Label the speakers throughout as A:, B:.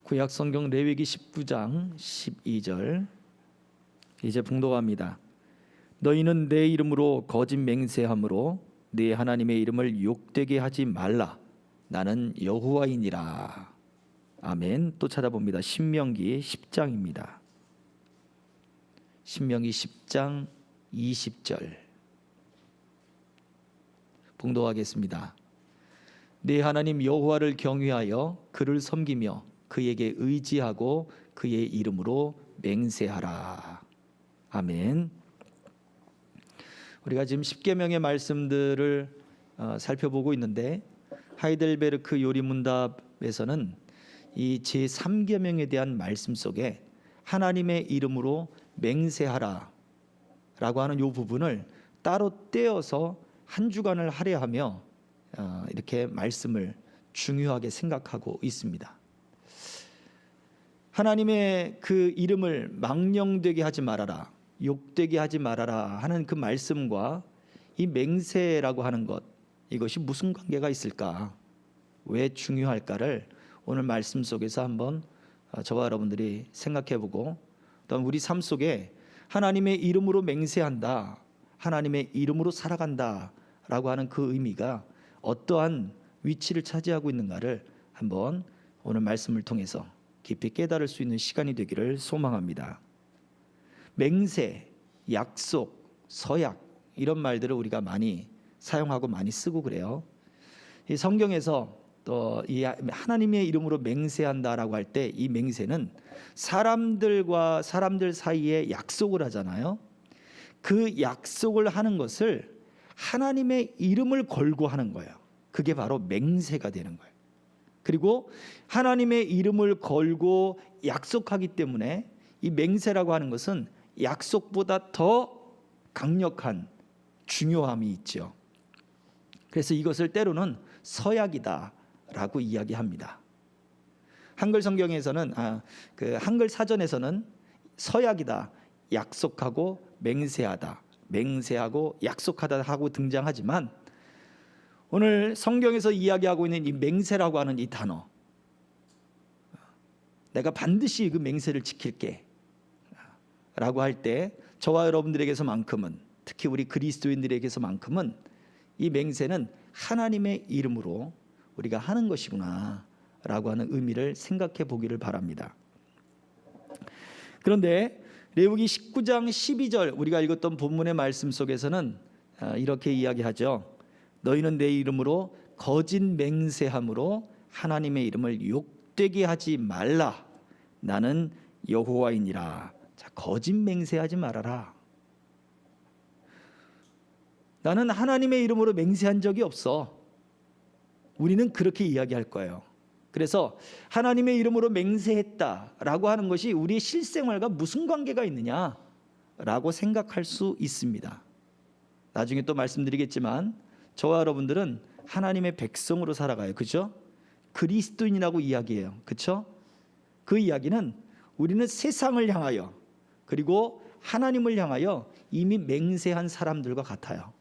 A: 구약 성경 레위기 19장 12절 이제 봉독합니다. 너희는 내 이름으로 거짓 맹세함으로 네 하나님의 이름을 욕되게 하지 말라. 나는 여호와이니라. 아멘. 또 찾아봅니다. 신명기 10장입니다. 신명기 10장 20절 봉독하겠습니다. 네 하나님 여호와를 경외하여 그를 섬기며 그에게 의지하고 그의 이름으로 맹세하라. 아멘. 우리가 지금 십계명의 말씀들을 살펴보고 있는데 하이델베르크 요리문답에서는 이 제3계명에 대한 말씀 속에 하나님의 이름으로 맹세하라 라고 하는 이 부분을 따로 떼어서 한 주간을 할애하며 이렇게 말씀을 중요하게 생각하고 있습니다. 하나님의 그 이름을 망령되게 하지 말아라, 욕되게 하지 말아라 하는 그 말씀과 이 맹세라고 하는 것, 이것이 무슨 관계가 있을까, 왜 중요할까를 오늘 말씀 속에서 한번 저와 여러분들이 생각해보고, 또 우리 삶 속에 하나님의 이름으로 맹세한다, 하나님의 이름으로 살아간다 라고 하는 그 의미가 어떠한 위치를 차지하고 있는가를 한번 오늘 말씀을 통해서 깊이 깨달을 수 있는 시간이 되기를 소망합니다. 맹세, 약속, 서약 이런 말들을 우리가 많이 사용하고 많이 쓰고 그래요. 이 성경에서 또 이 하나님의 이름으로 맹세한다라고 할 때 이 맹세는 사람들과 사람들 사이에 약속을 하잖아요. 그 약속을 하는 것을 하나님의 이름을 걸고 하는 거예요. 그게 바로 맹세가 되는 거예요. 그리고 하나님의 이름을 걸고 약속하기 때문에 이 맹세라고 하는 것은 약속보다 더 강력한 중요함이 있죠. 그래서 이것을 때로는 서약이다라고 이야기합니다. 한글 성경에서는 그 한글 사전에서는 서약이다, 약속하고 맹세하다, 맹세하고 약속하다 하고 등장하지만 오늘 성경에서 이야기하고 있는 이 맹세라고 하는 이 단어, 내가 반드시 그 맹세를 지킬게 라고 할 때 저와 여러분들에게서만큼은, 특히 우리 그리스도인들에게서만큼은 이 맹세는 하나님의 이름으로 우리가 하는 것이구나 라고 하는 의미를 생각해 보기를 바랍니다. 그런데 레위기 19장 12절 우리가 읽었던 본문의 말씀 속에서는 이렇게 이야기하죠. 너희는 내 이름으로 거짓 맹세함으로 하나님의 이름을 욕되게 하지 말라. 나는 여호와이니라. 자, 거짓 맹세하지 말아라. 나는 하나님의 이름으로 맹세한 적이 없어. 우리는 그렇게 이야기할 거예요. 그래서 하나님의 이름으로 맹세했다라고 하는 것이 우리의 실생활과 무슨 관계가 있느냐라고 생각할 수 있습니다. 나중에 또 말씀드리겠지만 저와 여러분들은 하나님의 백성으로 살아가요. 그렇죠? 그리스도인이라고 이야기해요. 그렇죠? 그 이야기는 우리는 세상을 향하여 그리고 하나님을 향하여 이미 맹세한 사람들과 같아요.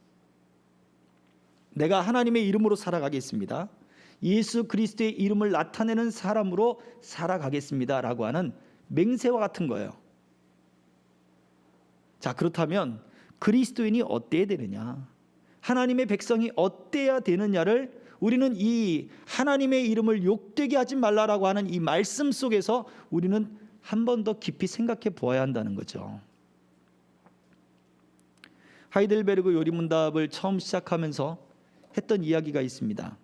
A: 내가 하나님의 이름으로 살아가겠습니다. 예수 그리스도의 이름을 나타내는 사람으로 살아가겠습니다 라고 하는 맹세와 같은 거예요. 자, 그렇다면 그리스도인이 어때야 되느냐, 하나님의 백성이 어때야 되느냐를 우리는 이 하나님의 이름을 욕되게 하지 말라라고 하는 이 말씀 속에서 우리는 한 번 더 깊이 생각해 보아야 한다는 거죠. 하이델베르크 요리문답을 처음 시작하면서 했던 이야기가 있습니다.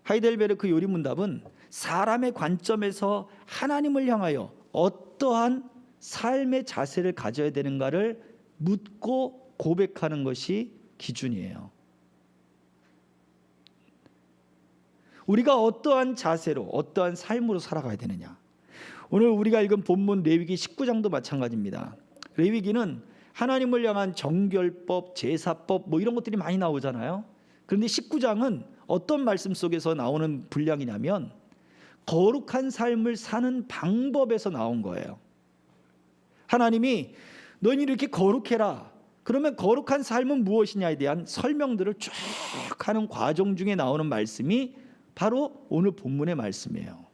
A: 하이델베르크 요리문답은 사람의 관점에서 하나님을 향하여 어떠한 삶의 자세를 가져야 되는가를 묻고 고백하는 것이 기준이에요. 우리가 어떠한 자세로, 어떠한 삶으로 살아가야 되느냐. 오늘 우리가 읽은 본문 레위기 19장도 마찬가지입니다. 레위기는 하나님을 향한 정결법, 제사법 이런 것들이 많이 나오잖아요. 그런데 19장은 어떤 말씀 속에서 나오는 분량이냐면 거룩한 삶을 사는 방법에서 나온 거예요. 하나님이 너희는 이렇게 거룩해라. 그러면 거룩한 삶은 무엇이냐에 대한 설명들을 쭉 하는 과정 중에 나오는 말씀이 바로 오늘 본문의 말씀이에요.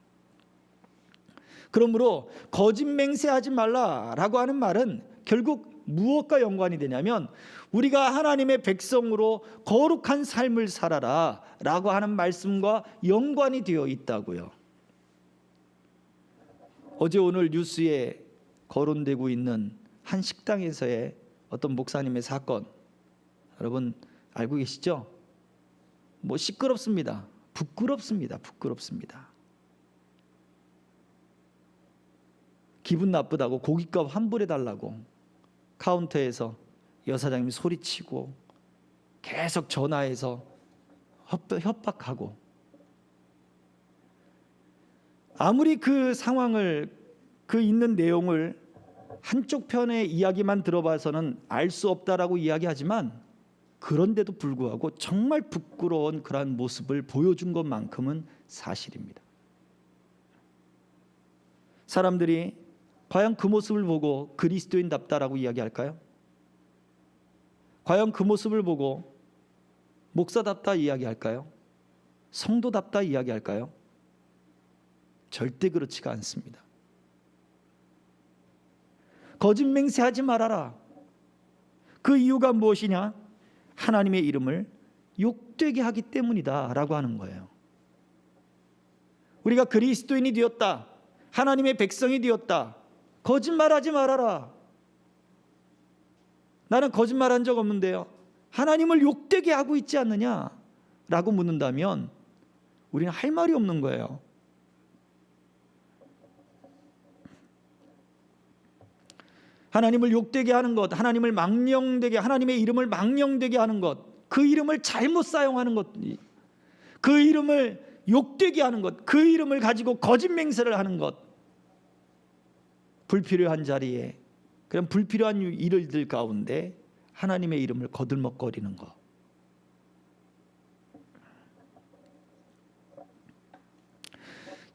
A: 그러므로 거짓 맹세하지 말라라고 하는 말은 결국 무엇과 연관이 되냐면 우리가 하나님의 백성으로 거룩한 삶을 살아라 라고 하는 말씀과 연관이 되어 있다고요. 어제 오늘 뉴스에 거론되고 있는 한 식당에서의 어떤 목사님의 사건, 여러분 알고 계시죠? 뭐 시끄럽습니다. 부끄럽습니다. 기분 나쁘다고 고깃값 환불해 달라고 카운터에서 여사장님이 소리치고 계속 전화해서 협박하고, 아무리 그 상황을, 그 있는 내용을 한쪽 편의 이야기만 들어봐서는 알 수 없다라고 이야기하지만, 그런데도 불구하고 정말 부끄러운 그러한 모습을 보여준 것만큼은 사실입니다. 사람들이 과연 그 모습을 보고 그리스도인답다라고 이야기할까요? 과연 그 모습을 보고 목사답다 이야기할까요? 성도답다 이야기할까요? 절대 그렇지가 않습니다. 거짓 맹세하지 말아라. 그 이유가 무엇이냐? 하나님의 이름을 욕되게 하기 때문이다 라고 하는 거예요. 우리가 그리스도인이 되었다, 하나님의 백성이 되었다, 거짓말하지 말아라. 나는 거짓말한 적 없는데요, 하나님을 욕되게 하고 있지 않느냐라고 묻는다면 우리는 할 말이 없는 거예요. 하나님을 욕되게 하는 것, 하나님을 망령되게, 하나님의 이름을 망령되게 하는 것, 그 이름을 잘못 사용하는 것, 그 이름을 욕되게 하는 것, 그 이름을 가지고 거짓 맹세를 하는 것, 불필요한 자리에 그런 불필요한 일들 가운데 하나님의 이름을 거들먹거리는 것.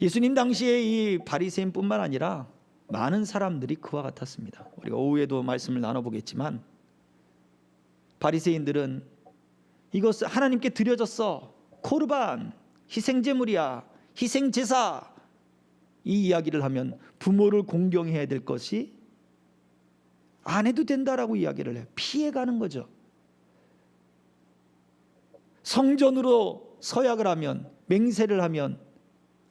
A: 예수님 당시에 이 바리새인뿐만 아니라 많은 사람들이 그와 같았습니다. 우리가 오후에도 말씀을 나눠보겠지만, 바리새인들은 이것을 하나님께 드려졌어, 코르반, 희생제물이야, 희생제사, 이 이야기를 하면 부모를 공경해야 될 것이 안 해도 된다라고 이야기를 해요. 피해가는 거죠. 성전으로 서약을 하면, 맹세를 하면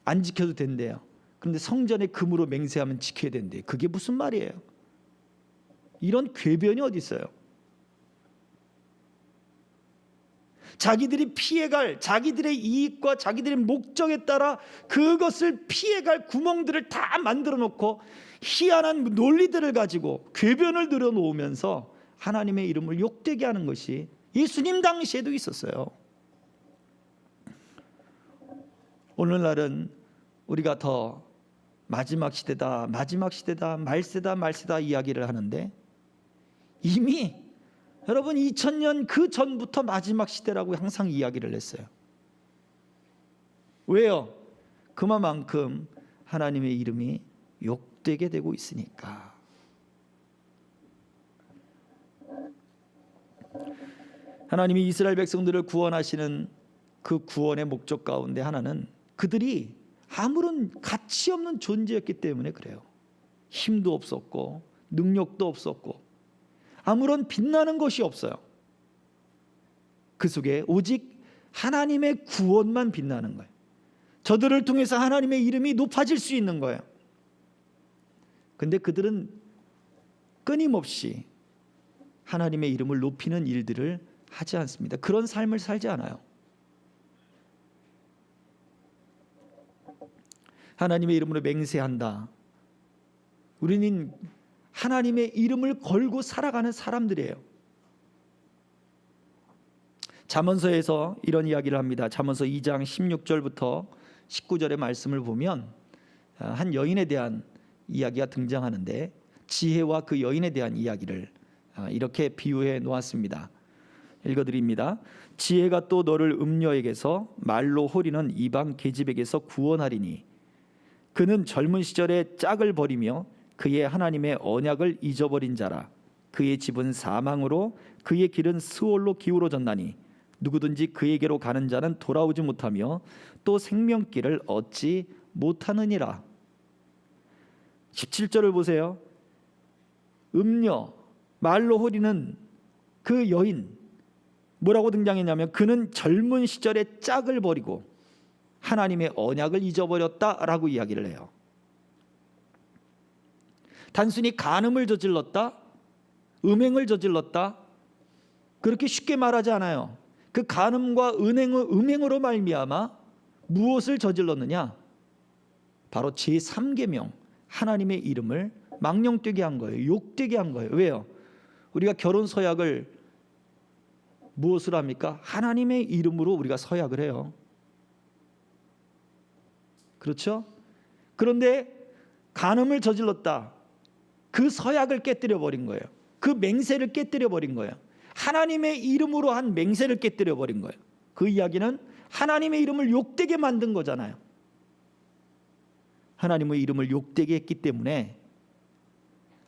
A: 안 지켜도 된대요. 그런데 성전의 금으로 맹세하면 지켜야 된대. 그게 무슨 말이에요? 이런 궤변이 어디 있어요? 자기들이 피해갈, 자기들의 이익과 자기들의 목적에 따라 그것을 피해갈 구멍들을 다 만들어 놓고 희한한 논리들을 가지고 궤변을 들여놓으면서 하나님의 이름을 욕되게 하는 것이 예수님 당시에도 있었어요. 오늘날은 우리가 더 마지막 시대다, 마지막 시대다, 말세다 이야기를 하는데, 이미 여러분 2000년 그 전부터 마지막 시대라고 항상 이야기를 했어요. 왜요? 그만큼 하나님의 이름이 욕되게 되고 있으니까. 하나님이 이스라엘 백성들을 구원하시는 그 구원의 목적 가운데 하나는 그들이 아무런 가치 없는 존재였기 때문에 그래요. 힘도 없었고 능력도 없었고 아무런 빛나는 것이 없어요. 그 속에 오직 하나님의 구원만 빛나는 거예요. 저들을 통해서 하나님의 이름이 높아질 수 있는 거예요. 근데 그들은 끊임없이 하나님의 이름을 높이는 일들을 하지 않습니다. 그런 삶을 살지 않아요. 하나님의 이름으로 맹세한다. 우리는 하나님의 이름을 걸고 살아가는 사람들이에요. 잠언서에서 이런 이야기를 합니다. 잠언서 2장 16절부터 19절의 말씀을 보면 한 여인에 대한 이야기가 등장하는데, 지혜와 그 여인에 대한 이야기를 이렇게 비유해 놓았습니다. 읽어드립니다. 지혜가 또 너를 음녀에게서 말로 호리는 이방 계집에게서 구원하리니 그는 젊은 시절에 짝을 버리며 그의 하나님의 언약을 잊어버린 자라. 그의 집은 사망으로 그의 길은 스올로 기울어졌나니 누구든지 그에게로 가는 자는 돌아오지 못하며 또 생명길을 얻지 못하느니라. 17절을 보세요. 음녀 말로 호리는 그 여인, 뭐라고 등장했냐면 그는 젊은 시절에 짝을 버리고 하나님의 언약을 잊어버렸다라고 이야기를 해요. 단순히 간음을 저질렀다, 음행을 저질렀다, 그렇게 쉽게 말하지 않아요. 그 간음과 음행으로 말미암아 무엇을 저질렀느냐? 바로 제3계명, 하나님의 이름을 망령되게 한 거예요. 욕되게 한 거예요. 왜요? 우리가 결혼 서약을 무엇으로 합니까? 하나님의 이름으로 우리가 서약을 해요. 그렇죠? 그런데 간음을 저질렀다. 그 서약을 깨뜨려 버린 거예요. 그 맹세를 깨뜨려 버린 거예요. 하나님의 이름으로 한 맹세를 깨뜨려 버린 거예요. 그 이야기는 하나님의 이름을 욕되게 만든 거잖아요. 하나님의 이름을 욕되게 했기 때문에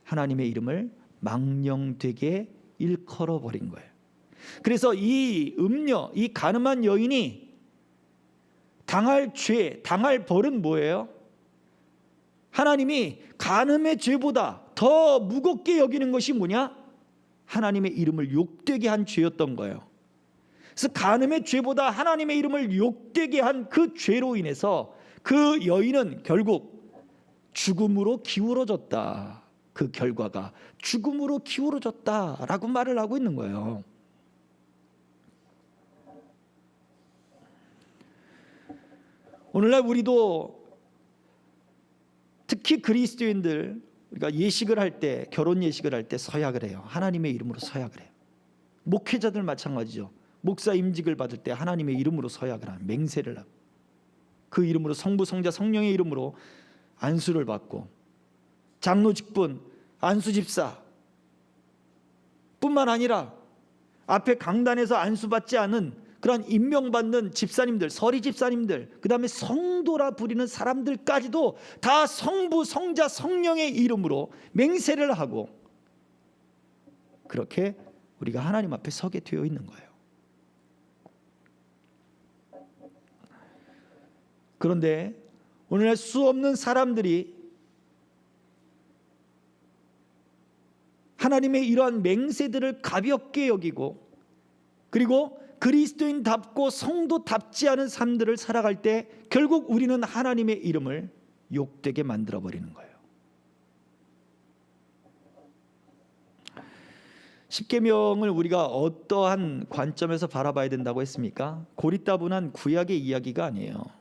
A: 하나님의 이름을 망령되게 일컬어 버린 거예요. 그래서 이 음녀, 이 간음한 여인이 당할 죄, 당할 벌은 뭐예요? 하나님이 간음의 죄보다 더 무겁게 여기는 것이 뭐냐? 하나님의 이름을 욕되게 한 죄였던 거예요. 그래서 간음의 죄보다 하나님의 이름을 욕되게 한 그 죄로 인해서 그 여인은 결국 죽음으로 기울어졌다. 그 결과가 죽음으로 기울어졌다라고 말을 하고 있는 거예요. 오늘날 우리도 특히 그리스도인들, 우리가 예식을 할 때, 결혼 예식을 할 때 서약을 해요. 하나님의 이름으로 서약을 해요. 목회자들 마찬가지죠. 목사 임직을 받을 때 하나님의 이름으로 서약을 하고 맹세를 하고 그 이름으로 성부, 성자, 성령의 이름으로 안수를 받고 장로 직분, 안수 집사 뿐만 아니라 앞에 강단에서 안수받지 않은 그런 임명받는 집사님들, 서리 집사님들, 그 다음에 성도라 부리는 사람들까지도 다 성부, 성자, 성령의 이름으로 맹세를 하고 그렇게 우리가 하나님 앞에 서게 되어 있는 거예요. 그런데 오늘날 수없는 사람들이 하나님의 이러한 맹세들을 가볍게 여기고 그리고 그리스도인답고 성도답지 않은 삶들을 살아갈 때 결국 우리는 하나님의 이름을 욕되게 만들어버리는 거예요. 십계명을 우리가 어떠한 관점에서 바라봐야 된다고 했습니까? 고리따분한 구약의 이야기가 아니에요.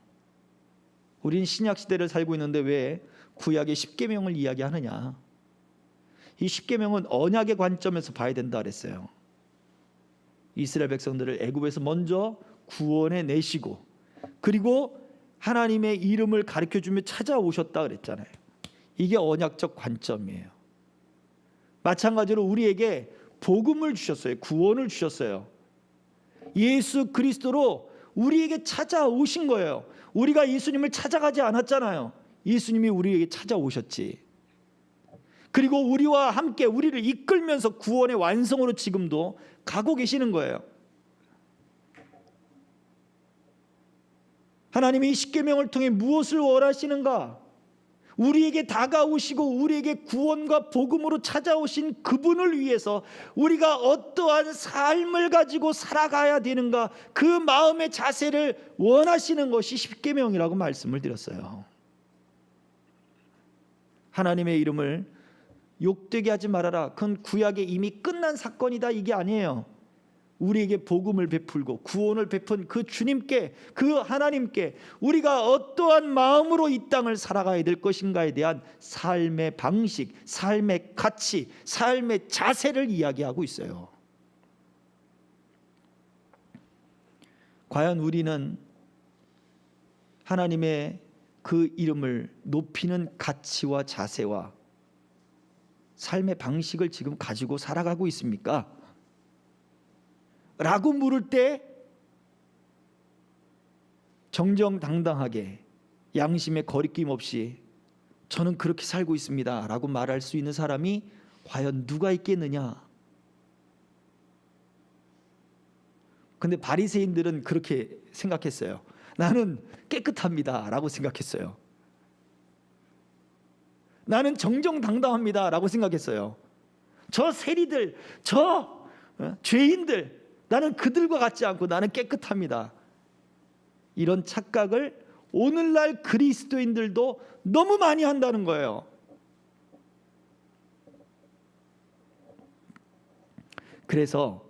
A: 우린 신약시대를 살고 있는데 왜 구약의 십계명을 이야기하느냐? 이 십계명은 언약의 관점에서 봐야 된다 그랬어요. 이스라엘 백성들을 애굽에서 먼저 구원해 내시고 그리고 하나님의 이름을 가르쳐주며 찾아오셨다 그랬잖아요. 이게 언약적 관점이에요. 마찬가지로 우리에게 복음을 주셨어요. 구원을 주셨어요. 예수 그리스도로 우리에게 찾아오신 거예요. 우리가 예수님을 찾아가지 않았잖아요. 예수님이 우리에게 찾아오셨지. 그리고 우리와 함께 우리를 이끌면서 구원의 완성으로 지금도 가고 계시는 거예요. 하나님이 이 십계명을 통해 무엇을 원하시는가? 우리에게 다가오시고 우리에게 구원과 복음으로 찾아오신 그분을 위해서 우리가 어떠한 삶을 가지고 살아가야 되는가, 그 마음의 자세를 원하시는 것이 십계명이라고 말씀을 드렸어요. 하나님의 이름을 욕되게 하지 말아라. 그건 구약에 이미 끝난 사건이다, 이게 아니에요. 우리에게 복음을 베풀고 구원을 베푼 그 주님께, 그 하나님께 우리가 어떠한 마음으로 이 땅을 살아가야 될 것인가에 대한 삶의 방식, 삶의 가치, 삶의 자세를 이야기하고 있어요. 과연 우리는 하나님의 그 이름을 높이는 가치와 자세와 삶의 방식을 지금 가지고 살아가고 있습니까? 라고 물을 때 정정당당하게 양심에 거리낌 없이 저는 그렇게 살고 있습니다 라고 말할 수 있는 사람이 과연 누가 있겠느냐? 근데 바리새인들은 그렇게 생각했어요. 나는 깨끗합니다 라고 생각했어요. 나는 정정당당합니다 라고 생각했어요. 저 세리들, 저 죄인들, 나는 그들과 같지 않고 나는 깨끗합니다. 이런 착각을 오늘날 그리스도인들도 너무 많이 한다는 거예요. 그래서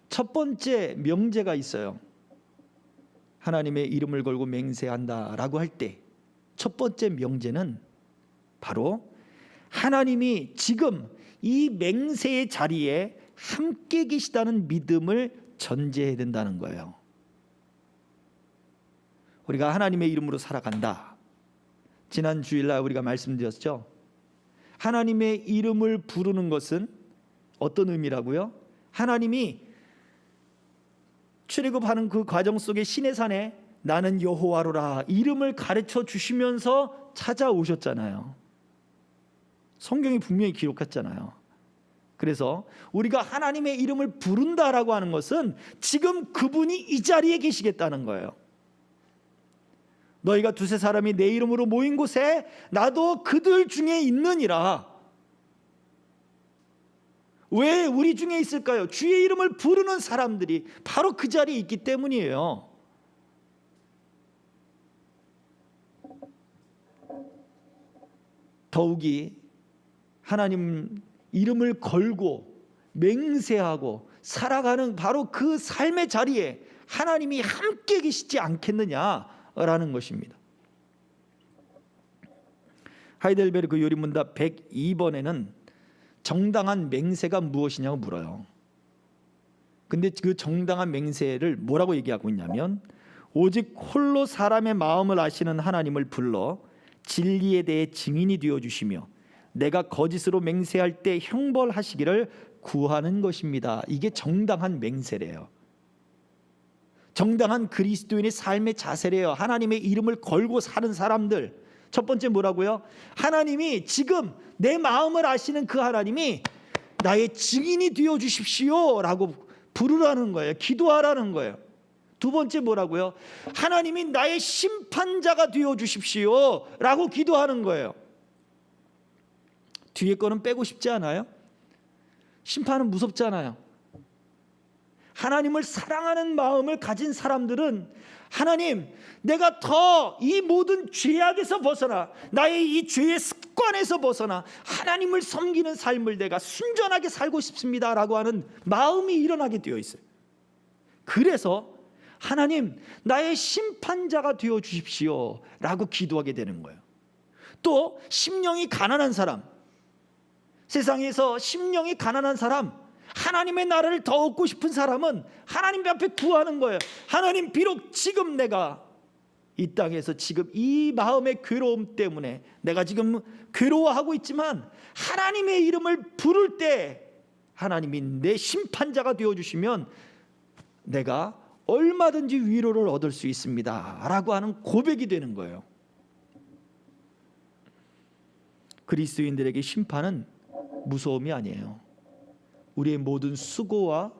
A: 첫 번째 명제가 있어요. 하나님의 이름을 걸고 맹세한다라고 할 때 첫 번째 명제는 바로 하나님이 지금 이 맹세의 자리에 함께 계시다는 믿음을 전제해야 된다는 거예요. 우리가 하나님의 이름으로 살아간다. 지난 주일날 우리가 말씀드렸죠. 하나님의 이름을 부르는 것은 어떤 의미라고요? 하나님이 출애굽하는 그 과정 속에 시내산에 나는 여호와로라 이름을 가르쳐 주시면서 찾아오셨잖아요. 성경이 분명히 기록했잖아요. 그래서 우리가 하나님의 이름을 부른다라고 하는 것은 지금 그분이 이 자리에 계시겠다는 거예요. 너희가 두세 사람이 내 이름으로 모인 곳에 나도 그들 중에 있느니라. 왜 우리 중에 있을까요? 주의 이름을 부르는 사람들이 바로 그 자리에 있기 때문이에요. 더욱이 하나님 이름을 걸고 맹세하고 살아가는 바로 그 삶의 자리에 하나님이 함께 계시지 않겠느냐라는 것입니다. 하이델베르크 요리문답 102번에는 정당한 맹세가 무엇이냐고 물어요. 근데 그 정당한 맹세를 뭐라고 얘기하고 있냐면 오직 홀로 사람의 마음을 아시는 하나님을 불러 진리에 대해 증인이 되어 주시며 내가 거짓으로 맹세할 때 형벌하시기를 구하는 것입니다. 이게 정당한 맹세래요. 정당한 그리스도인의 삶의 자세래요. 하나님의 이름을 걸고 사는 사람들. 첫 번째 뭐라고요? 하나님이 지금 내 마음을 아시는 그 하나님이 나의 증인이 되어 주십시오 라고 부르라는 거예요. 기도하라는 거예요. 두 번째 뭐라고요? 하나님이 나의 심판자가 되어 주십시오 라고 기도하는 거예요. 뒤에 거는 빼고 싶지 않아요? 심판은 무섭잖아요. 하나님을 사랑하는 마음을 가진 사람들은 하나님, 내가 더 이 모든 죄악에서 벗어나 나의 이 죄의 습관에서 벗어나 하나님을 섬기는 삶을 내가 순전하게 살고 싶습니다 라고 하는 마음이 일어나게 되어 있어요. 그래서 하나님, 나의 심판자가 되어 주십시오 라고 기도하게 되는 거예요. 또 심령이 가난한 사람, 세상에서 심령이 가난한 사람, 하나님의 나라를 더 얻고 싶은 사람은 하나님 앞에 구하는 거예요. 하나님, 비록 지금 내가 이 땅에서 지금 이 마음의 괴로움 때문에 내가 지금 괴로워하고 있지만 하나님의 이름을 부를 때 하나님이 내 심판자가 되어주시면 내가 얼마든지 위로를 얻을 수 있습니다 라고 하는 고백이 되는 거예요. 그리스도인들에게 심판은 무서움이 아니에요. 우리의 모든 수고와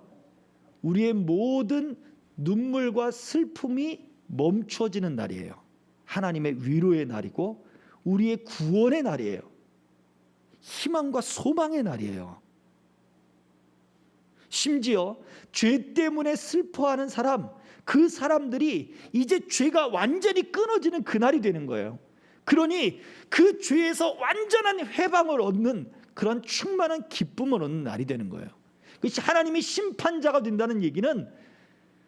A: 우리의 모든 눈물과 슬픔이 멈춰지는 날이에요. 하나님의 위로의 날이고 우리의 구원의 날이에요. 희망과 소망의 날이에요. 심지어 죄 때문에 슬퍼하는 사람, 그 사람들이 이제 죄가 완전히 끊어지는 그날이 되는 거예요. 그러니 그 죄에서 완전한 해방을 얻는 그런 충만한 기쁨을 얻는 날이 되는 거예요. 그것이 하나님이 심판자가 된다는 얘기는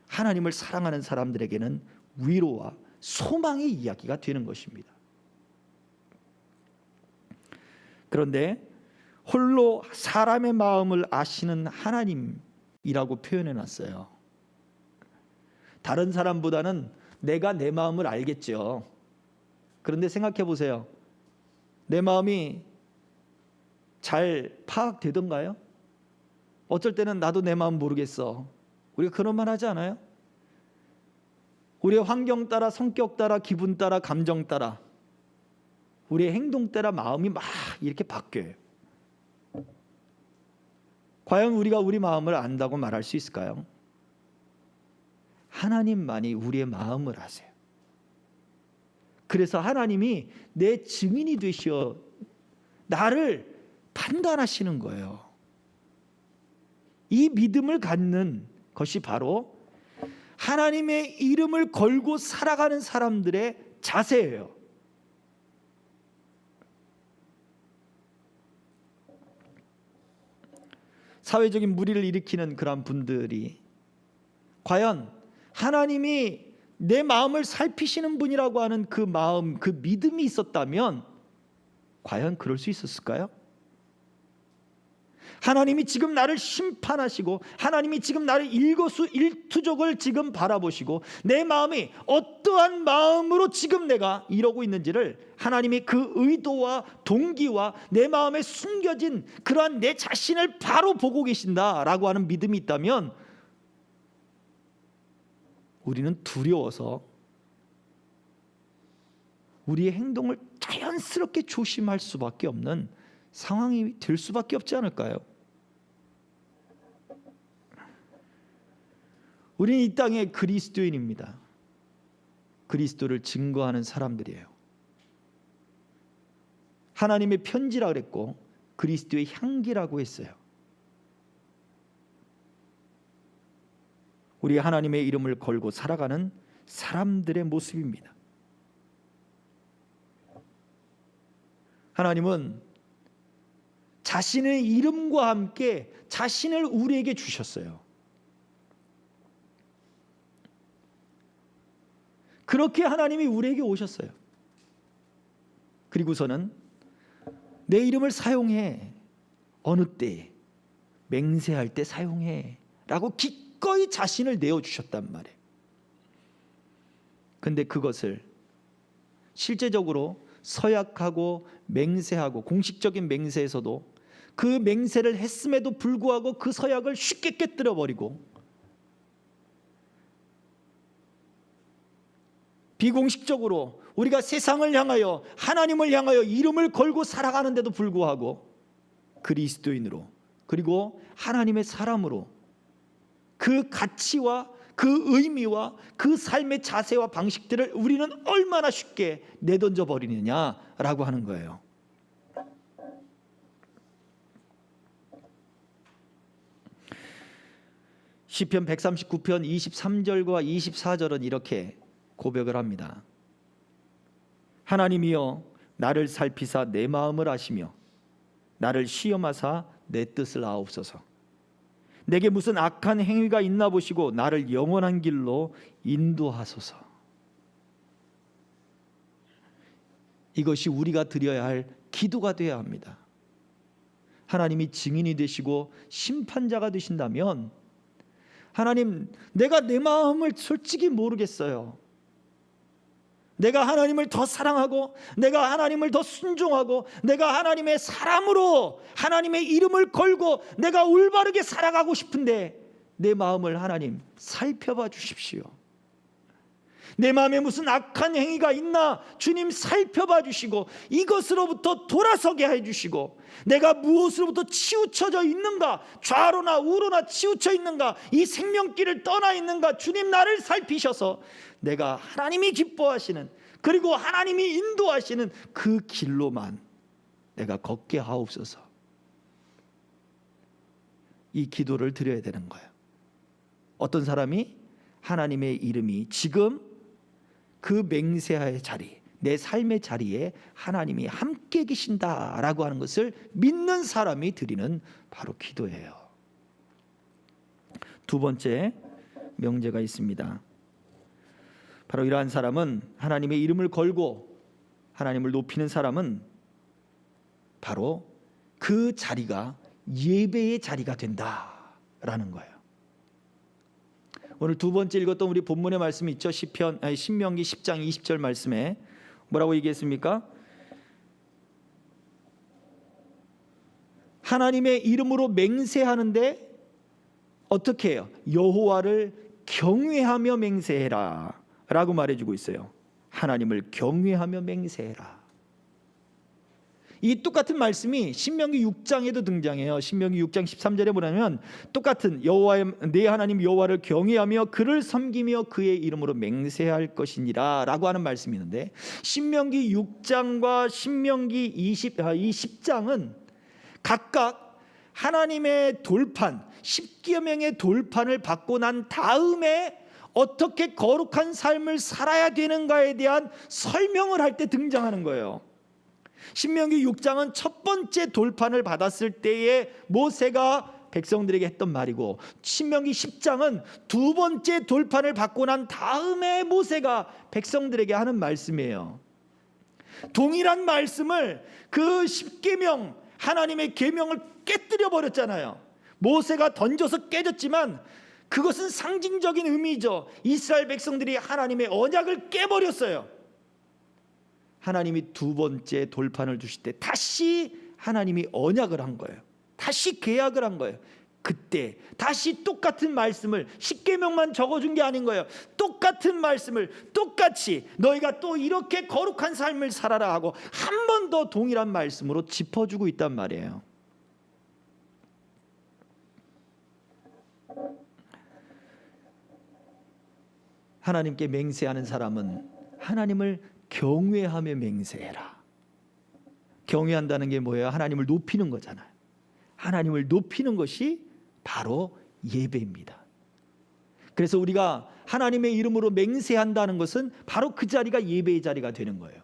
A: 하나님을 사랑하는 사람들에게는 위로와 소망의 이야기가 되는 것입니다. 그런데 홀로 사람의 마음을 아시는 하나님이라고 표현해 놨어요. 다른 사람보다는 내가 내 마음을 알겠죠. 그런데 생각해 보세요. 내 마음이 잘 파악되던가요? 어쩔 때는 나도 내 마음 모르겠어. 우리가 그런 말 하지 않아요? 우리의 환경 따라, 성격 따라, 기분 따라, 감정 따라, 우리의 행동 따라 마음이 막 이렇게 바뀌어요. 과연 우리가 우리 마음을 안다고 말할 수 있을까요? 하나님만이 우리의 마음을 아세요. 그래서 하나님이 내 증인이 되시어 나를 판단하시는 거예요. 이 믿음을 갖는 것이 바로 하나님의 이름을 걸고 살아가는 사람들의 자세예요. 사회적인 무리를 일으키는 그런 분들이 과연 하나님이 내 마음을 살피시는 분이라고 하는 그 마음, 그 믿음이 있었다면 과연 그럴 수 있었을까요? 하나님이 지금 나를 심판하시고 하나님이 지금 나를 일거수일투족을 지금 바라보시고 내 마음이 어떠한 마음으로 지금 내가 이러고 있는지를 하나님이 그 의도와 동기와 내 마음에 숨겨진 그러한 내 자신을 바로 보고 계신다라고 하는 믿음이 있다면 우리는 두려워서 우리의 행동을 자연스럽게 조심할 수밖에 없는 상황이 될 수밖에 없지 않을까요? 우리는 이 땅의 그리스도인입니다. 그리스도를 증거하는 사람들이에요. 하나님의 편지라 그랬고 그리스도의 향기라고 했어요. 우리 하나님의 이름을 걸고 살아가는 사람들의 모습입니다. 하나님은 자신의 이름과 함께 자신을 우리에게 주셨어요. 그렇게 하나님이 우리에게 오셨어요. 그리고서는 내 이름을 사용해. 어느 때? 맹세할 때 사용해 라고 기꺼이 자신을 내어주셨단 말이에요. 근데 그것을 실제적으로 서약하고 맹세하고 공식적인 맹세에서도 그 맹세를 했음에도 불구하고 그 서약을 쉽게 깨뜨려 버리고 비공식적으로 우리가 세상을 향하여 하나님을 향하여 이름을 걸고 살아가는데도 불구하고 그리스도인으로 그리고 하나님의 사람으로 그 가치와 그 의미와 그 삶의 자세와 방식들을 우리는 얼마나 쉽게 내던져 버리느냐라고 하는 거예요. 시편 139편 23절과 24절은 이렇게 고백을 합니다. 하나님이여 나를 살피사 내 마음을 아시며 나를 시험하사 내 뜻을 아옵소서. 내게 무슨 악한 행위가 있나 보시고 나를 영원한 길로 인도하소서. 이것이 우리가 드려야 할 기도가 되어야 합니다. 하나님이 증인이 되시고 심판자가 되신다면 하나님, 내가 내 마음을 솔직히 모르겠어요. 내가 하나님을 더 사랑하고 내가 하나님을 더 순종하고 내가 하나님의 사람으로 하나님의 이름을 걸고 내가 올바르게 살아가고 싶은데 내 마음을 하나님 살펴봐 주십시오. 내 마음에 무슨 악한 행위가 있나 주님 살펴봐 주시고 이것으로부터 돌아서게 해주시고 내가 무엇으로부터 치우쳐져 있는가, 좌로나 우로나 치우쳐 있는가, 이 생명길을 떠나 있는가 주님 나를 살피셔서 내가 하나님이 기뻐하시는 그리고 하나님이 인도하시는 그 길로만 내가 걷게 하옵소서. 이 기도를 드려야 되는 거예요. 어떤 사람이 하나님의 이름이 지금 그 맹세의 자리, 내 삶의 자리에 하나님이 함께 계신다라고 하는 것을 믿는 사람이 드리는 바로 기도예요. 두 번째 명제가 있습니다. 바로 이러한 사람은 하나님의 이름을 걸고 하나님을 높이는 사람은 바로 그 자리가 예배의 자리가 된다라는 거예요. 오늘 두 번째 읽었던 우리 본문의 말씀이 있죠. 신명기 10장 20절 말씀에 뭐라고 얘기했습니까? 하나님의 이름으로 맹세하는데 어떻게 해요? 여호와를 경외하며 맹세해라 라고 말해주고 있어요. 하나님을 경외하며 맹세해라. 이 똑같은 말씀이 신명기 6장에도 등장해요. 신명기 6장 13절에 뭐냐면 똑같은 여호와의 내 하나님 여호와를 경외하며 그를 섬기며 그의 이름으로 맹세할 것이니라 라고 하는 말씀이 있는데, 신명기 6장과 신명기 이 10장은 각각 하나님의 돌판 10여 명의 돌판을 받고 난 다음에 어떻게 거룩한 삶을 살아야 되는가에 대한 설명을 할 때 등장하는 거예요. 신명기 6장은 첫 번째 돌판을 받았을 때에 모세가 백성들에게 했던 말이고, 신명기 10장은 두 번째 돌판을 받고 난 다음에 모세가 백성들에게 하는 말씀이에요. 동일한 말씀을 그 10계명 하나님의 계명을 깨뜨려 버렸잖아요. 모세가 던져서 깨졌지만 그것은 상징적인 의미죠. 이스라엘 백성들이 하나님의 언약을 깨버렸어요. 하나님이 두 번째 돌판을 주실 때 다시 하나님이 언약을 한 거예요. 다시 계약을 한 거예요. 그때 다시 똑같은 말씀을 10계명만 적어준 게 아닌 거예요. 똑같은 말씀을 똑같이 너희가 또 이렇게 거룩한 삶을 살아라 하고 한 번 더 동일한 말씀으로 짚어주고 있단 말이에요. 하나님께 맹세하는 사람은 하나님을 경외하며 맹세해라. 경외한다는 게 뭐예요? 하나님을 높이는 거잖아요. 하나님을 높이는 것이 바로 예배입니다. 그래서 우리가 하나님의 이름으로 맹세한다는 것은 바로 그 자리가 예배의 자리가 되는 거예요.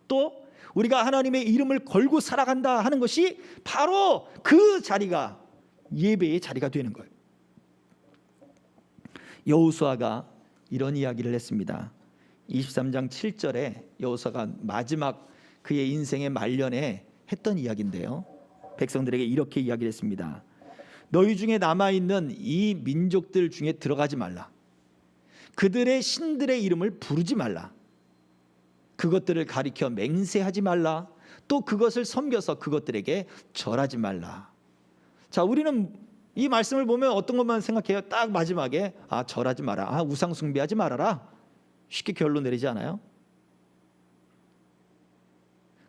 A: 또 우리가 하나님의 이름을 걸고 살아간다 하는 것이 바로 그 자리가 예배의 자리가 되는 거예요. 여호수아가 이런 이야기를 했습니다. 23장 7절에 여호수아가 마지막 그의 인생의 말년에 했던 이야기인데요, 백성들에게 이렇게 이야기를 했습니다. 너희 중에 남아있는 이 민족들 중에 들어가지 말라. 그들의 신들의 이름을 부르지 말라. 그것들을 가리켜 맹세하지 말라. 또 그것을 섬겨서 그것들에게 절하지 말라. 자, 우리는 이 말씀을 보면 어떤 것만 생각해요? 딱 마지막에 절하지 마라, 우상 숭배하지 말아라, 쉽게 결론 내리지 않아요?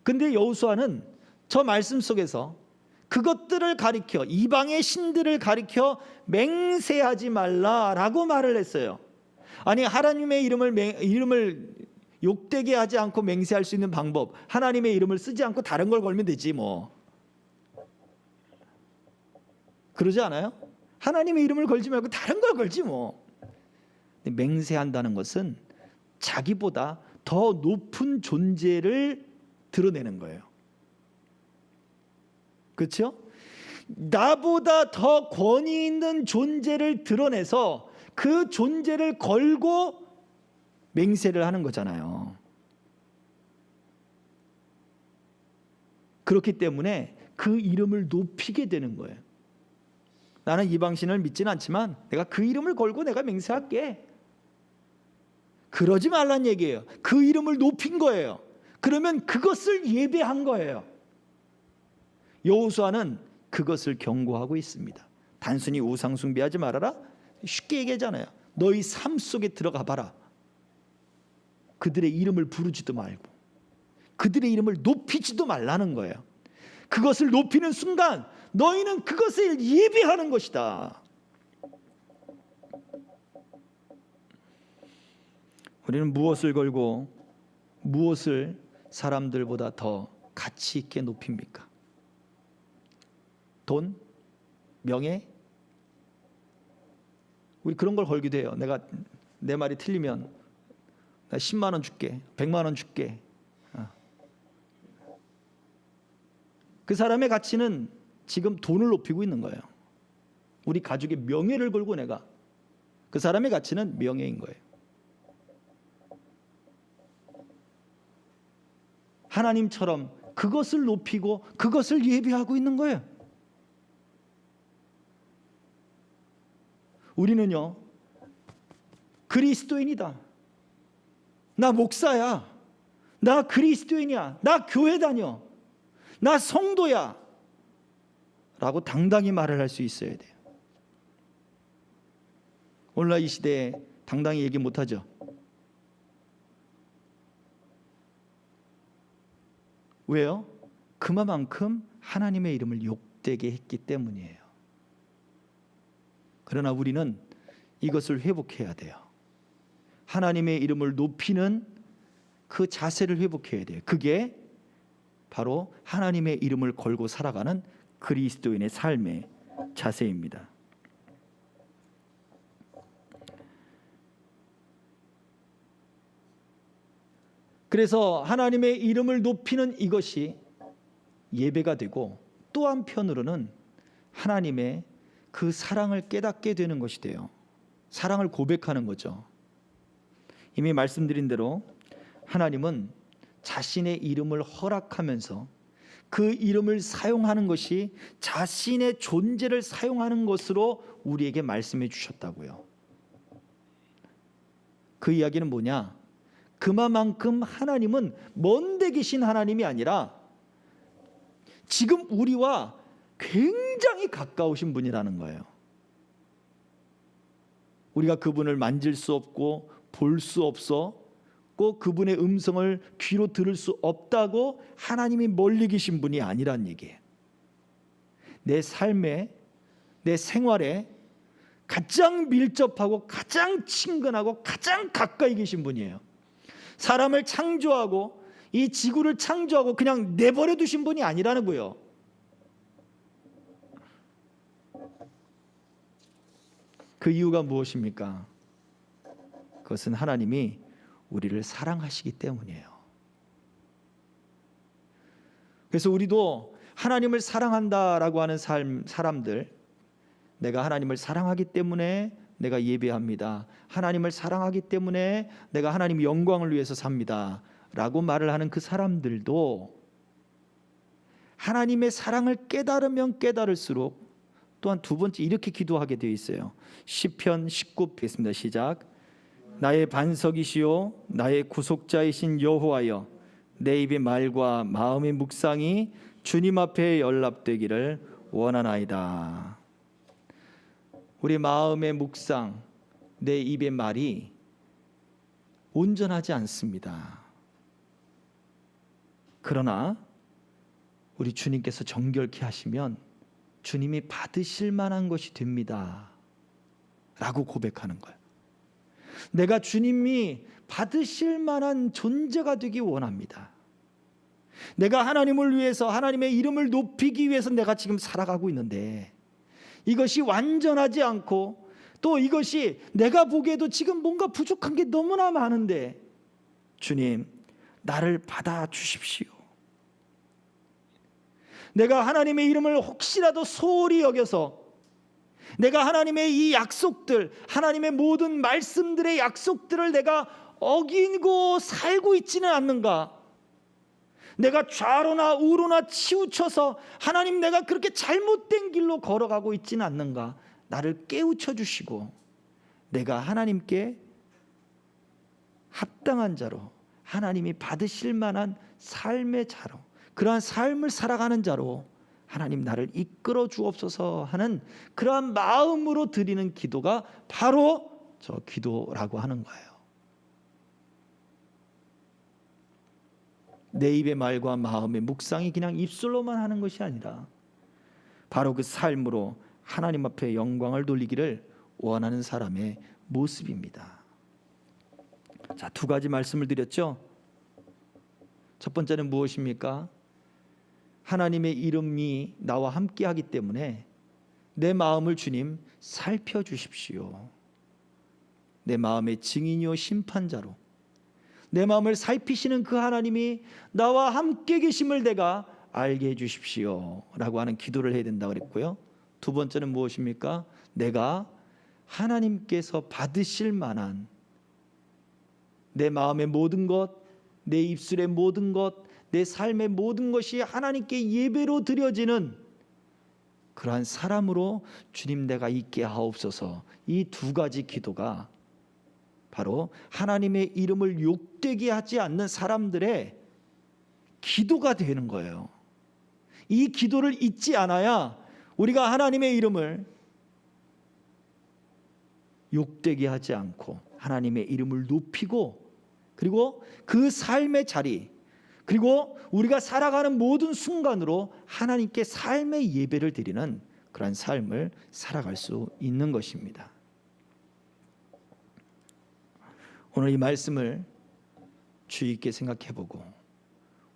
A: 근데 여호수아는 저 말씀 속에서 그것들을 가리켜, 이방의 신들을 가리켜 맹세하지 말라라고 말을 했어요. 아니, 하나님의 이름을 욕되게 하지 않고 맹세할 수 있는 방법, 하나님의 이름을 쓰지 않고 다른 걸 걸면 되지 뭐. 그러지 않아요? 하나님의 이름을 걸지 말고 다른 걸 걸지 뭐. 맹세한다는 것은 자기보다 더 높은 존재를 드러내는 거예요. 그렇죠? 나보다 더 권위 있는 존재를 드러내서 그 존재를 걸고 맹세를 하는 거잖아요. 그렇기 때문에 그 이름을 높이게 되는 거예요. 나는 이방신을 믿지는 않지만 내가 그 이름을 걸고 내가 맹세할게. 그러지 말란 얘기예요. 그 이름을 높인 거예요. 그러면 그것을 예배한 거예요. 여호수아는 그것을 경고하고 있습니다. 단순히 우상 숭배하지 말아라, 쉽게 얘기하잖아요. 너희 삶 속에 들어가 봐라. 그들의 이름을 부르지도 말고 그들의 이름을 높이지도 말라는 거예요. 그것을 높이는 순간 너희는 그것을 예배하는 것이다. 우리는 무엇을 걸고 무엇을 사람들보다 더 가치 있게 높입니까? 돈? 명예? 우리 그런 걸 걸기도 해요. 내가 내 말이 틀리면 나 10만 원 줄게, 100만 원 줄게. 그 사람의 가치는 지금 돈을 높이고 있는 거예요. 우리 가족의 명예를 걸고 내가, 그 사람의 가치는 명예인 거예요. 하나님처럼 그것을 높이고 그것을 예배하고 있는 거예요. 우리는요, 그리스도인이다, 나 목사야, 나 그리스도인이야, 나 교회 다녀, 나 성도야 라고 당당히 말을 할 수 있어야 돼요. 오늘날 이 시대에 당당히 얘기 못하죠. 왜요? 그만큼 하나님의 이름을 욕되게 했기 때문이에요. 그러나 우리는 이것을 회복해야 돼요. 하나님의 이름을 높이는 그 자세를 회복해야 돼요. 그게 바로 하나님의 이름을 걸고 살아가는 그리스도인의 삶의 자세입니다. 그래서 하나님의 이름을 높이는 이것이 예배가 되고, 또 한편으로는 하나님의 그 사랑을 깨닫게 되는 것이 돼요. 사랑을 고백하는 거죠. 이미 말씀드린 대로 하나님은 자신의 이름을 허락하면서 그 이름을 사용하는 것이 자신의 존재를 사용하는 것으로 우리에게 말씀해 주셨다고요. 그 이야기는 뭐냐? 그만큼 하나님은 먼데 계신 하나님이 아니라 지금 우리와 굉장히 가까우신 분이라는 거예요. 우리가 그분을 만질 수 없고 볼 수 없고 그분의 음성을 귀로 들을 수 없다고 하나님이 멀리 계신 분이 아니란 얘기예요. 내 삶에, 내 생활에 가장 밀접하고 가장 친근하고 가장 가까이 계신 분이에요. 사람을 창조하고 이 지구를 창조하고 그냥 내버려 두신 분이 아니라는 거예요. 그 이유가 무엇입니까? 그것은 하나님이 우리를 사랑하시기 때문이에요. 그래서 우리도 하나님을 사랑한다라고 하는 사람들, 내가 하나님을 사랑하기 때문에 내가 예배합니다. 하나님을 사랑하기 때문에 내가 하나님의 영광을 위해서 삽니다. 라고 말을 하는 그 사람들도 하나님의 사랑을 깨달으면 깨달을수록 또한 두 번째 이렇게 기도하게 되어 있어요. 시편 19 뵙겠습니다. 시작. 나의 반석이시요 나의 구속자이신 여호와여, 내 입의 말과 마음의 묵상이 주님 앞에 연락되기를 원하나이다. 우리 마음의 묵상, 내 입의 말이 온전하지 않습니다. 그러나 우리 주님께서 정결케 하시면 주님이 받으실 만한 것이 됩니다 라고 고백하는 거예요. 내가 주님이 받으실 만한 존재가 되기 원합니다. 내가 하나님을 위해서, 하나님의 이름을 높이기 위해서 내가 지금 살아가고 있는데 이것이 완전하지 않고, 또 이것이 내가 보기에도 지금 뭔가 부족한 게 너무나 많은데 주님, 나를 받아주십시오. 내가 하나님의 이름을 혹시라도 소홀히 여겨서 내가 하나님의 이 약속들, 하나님의 모든 말씀들의 약속들을 내가 어기고 살고 있지는 않는가? 내가 좌로나 우로나 치우쳐서 하나님, 내가 그렇게 잘못된 길로 걸어가고 있지는 않는가? 나를 깨우쳐 주시고 내가 하나님께 합당한 자로, 하나님이 받으실 만한 삶의 자로, 그러한 삶을 살아가는 자로 하나님 나를 이끌어 주옵소서 하는 그러한 마음으로 드리는 기도가 바로 저 기도라고 하는 거예요. 내 입의 말과 마음의 묵상이 그냥 입술로만 하는 것이 아니라 바로 그 삶으로 하나님 앞에 영광을 돌리기를 원하는 사람의 모습입니다. 자, 두 가지 말씀을 드렸죠. 첫 번째는 무엇입니까? 하나님의 이름이 나와 함께 하기 때문에 내 마음을 주님 살펴주십시오. 내 마음의 증인이요 심판자로 내 마음을 살피시는 그 하나님이 나와 함께 계심을 내가 알게 해주십시오 라고 하는 기도를 해야 된다고 그랬고요. 두 번째는 무엇입니까? 내가 하나님께서 받으실 만한 내 마음의 모든 것, 내 입술의 모든 것, 내 삶의 모든 것이 하나님께 예배로 드려지는 그러한 사람으로 주님 내가 있게 하옵소서. 이 두 가지 기도가 바로 하나님의 이름을 욕되게 하지 않는 사람들의 기도가 되는 거예요. 이 기도를 잊지 않아야 우리가 하나님의 이름을 욕되게 하지 않고 하나님의 이름을 높이고, 그리고 그 삶의 자리, 그리고 우리가 살아가는 모든 순간으로 하나님께 삶의 예배를 드리는 그러한 삶을 살아갈 수 있는 것입니다. 오늘 이 말씀을 주의 있게 생각해보고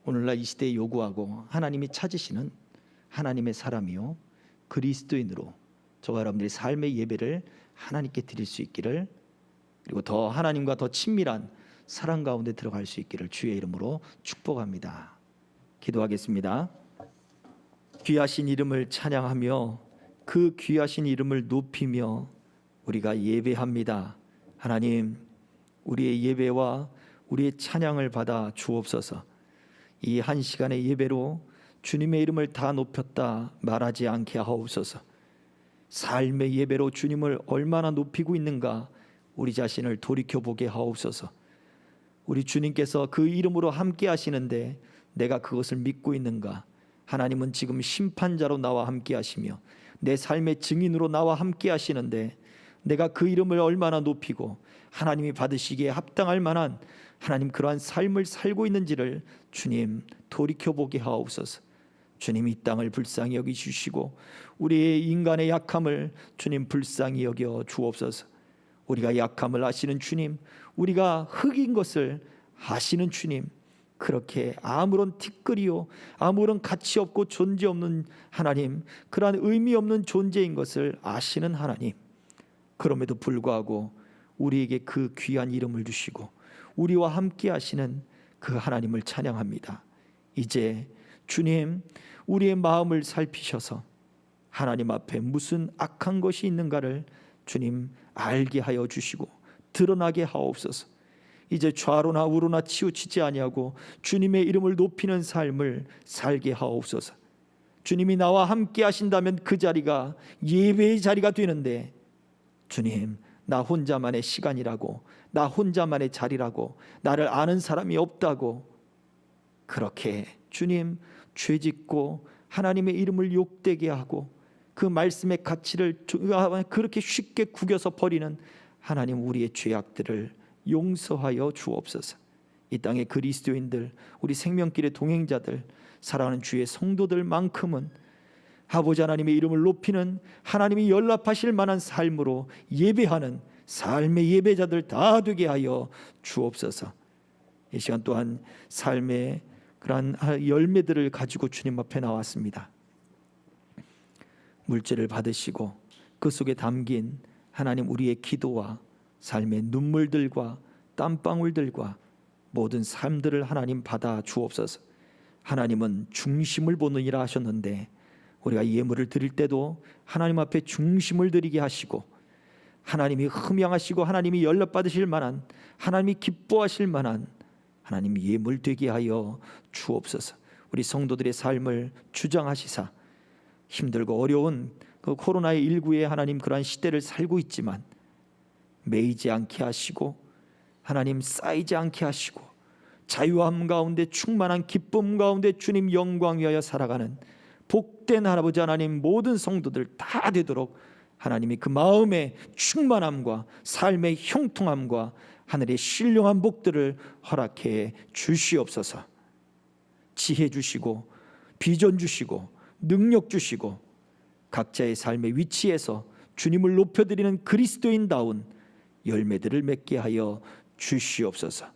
A: 오늘날 이 시대에 요구하고 하나님이 찾으시는 하나님의 사람이요 그리스도인으로 저와 여러분들이 삶의 예배를 하나님께 드릴 수 있기를, 그리고 더 하나님과 더 친밀한 사랑 가운데 들어갈 수 있기를 주의 이름으로 축복합니다. 기도하겠습니다. 귀하신 이름을 찬양하며 그 귀하신 이름을 높이며 우리가 예배합니다. 하나님, 우리의 예배와 우리의 찬양을 받아 주옵소서. 이 한 시간의 예배로 주님의 이름을 다 높였다 말하지 않게 하옵소서. 삶의 예배로 주님을 얼마나 높이고 있는가 우리 자신을 돌이켜보게 하옵소서. 우리 주님께서 그 이름으로 함께 하시는데 내가 그것을 믿고 있는가? 하나님은 지금 심판자로 나와 함께 하시며 내 삶의 증인으로 나와 함께 하시는데 내가 그 이름을 얼마나 높이고 하나님이 받으시기에 합당할 만한 하나님 그러한 삶을 살고 있는지를 주님 돌이켜보게 하옵소서. 주님 이 땅을 불쌍히 여기 주시고 우리의 인간의 약함을 주님 불쌍히 여겨 주옵소서. 우리가 약함을 아시는 주님, 우리가 흙인 것을 아시는 주님, 그렇게 아무런 티끌이요 아무런 가치 없고 존재 없는 하나님, 그러한 의미 없는 존재인 것을 아시는 하나님, 그럼에도 불구하고 우리에게 그 귀한 이름을 주시고 우리와 함께 하시는 그 하나님을 찬양합니다. 이제 주님, 우리의 마음을 살피셔서 하나님 앞에 무슨 악한 것이 있는가를 주님 알게 하여 주시고 드러나게 하옵소서. 이제 좌로나 우로나 치우치지 아니하고 주님의 이름을 높이는 삶을 살게 하옵소서. 주님이 나와 함께 하신다면 그 자리가 예배의 자리가 되는데, 주님, 나 혼자만의 시간이라고, 나 혼자만의 자리라고, 나를 아는 사람이 없다고 그렇게 주님 죄짓고 하나님의 이름을 욕되게 하고 그 말씀의 가치를 그렇게 쉽게 구겨서 버리는 하나님, 우리의 죄악들을 용서하여 주옵소서. 이 땅의 그리스도인들, 우리 생명길의 동행자들, 사랑하는 주의 성도들만큼은 아버지 하나님의 이름을 높이는, 하나님이 연락하실 만한 삶으로 예배하는 삶의 예배자들 다 되게 하여 주옵소서. 이 시간 또한 삶의 그러한 열매들을 가지고 주님 앞에 나왔습니다. 물질을 받으시고 그 속에 담긴 하나님, 우리의 기도와 삶의 눈물들과 땀방울들과 모든 삶들을 하나님 받아 주옵소서. 하나님은 중심을 보느니라 하셨는데 우리가 예물을 드릴 때도 하나님 앞에 중심을 드리게 하시고, 하나님이 흠양하시고 하나님이 연락받으실 만한, 하나님이 기뻐하실 만한 하나님 예물 되게 하여 주옵소서. 우리 성도들의 삶을 주장하시사 힘들고 어려운 그 코로나19의 하나님 그러한 시대를 살고 있지만 매이지 않게 하시고 하나님 쌓이지 않게 하시고 자유함 가운데 충만한 기쁨 가운데 주님 영광 위하여 살아가는 복된 할아버지 하나님, 모든 성도들 다 되도록 하나님이 그 마음의 충만함과 삶의 형통함과 하늘의 신령한 복들을 허락해 주시옵소서. 지혜 주시고 비전 주시고 능력 주시고 각자의 삶의 위치에서 주님을 높여드리는 그리스도인다운 열매들을 맺게 하여 주시옵소서.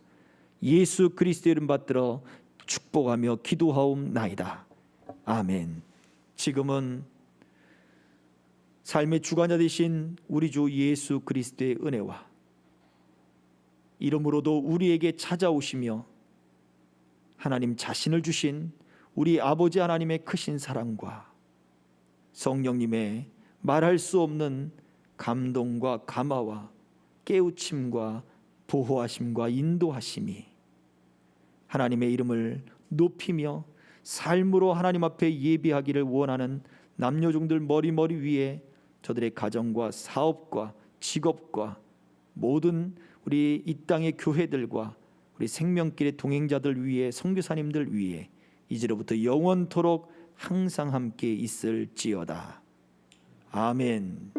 A: 예수 그리스도의 이름 받들어 축복하며 기도하옵나이다. 아멘. 지금은 삶의 주관자 되신 우리 주 예수 그리스도의 은혜와 이름으로도 우리에게 찾아오시며 하나님 자신을 주신 우리 아버지 하나님의 크신 사랑과 성령님의 말할 수 없는 감동과 감화와 깨우침과 보호하심과 인도하심이 하나님의 이름을 높이며 삶으로 하나님 앞에 예비하기를 원하는 남녀종들 머리 위에 저들의 가정과 사업과 직업과 모든 우리 이 땅의 교회들과 우리 생명길의 동행자들 위에, 선교사님들 위에 이제로부터 영원토록 항상 함께 있을지어다. 아멘.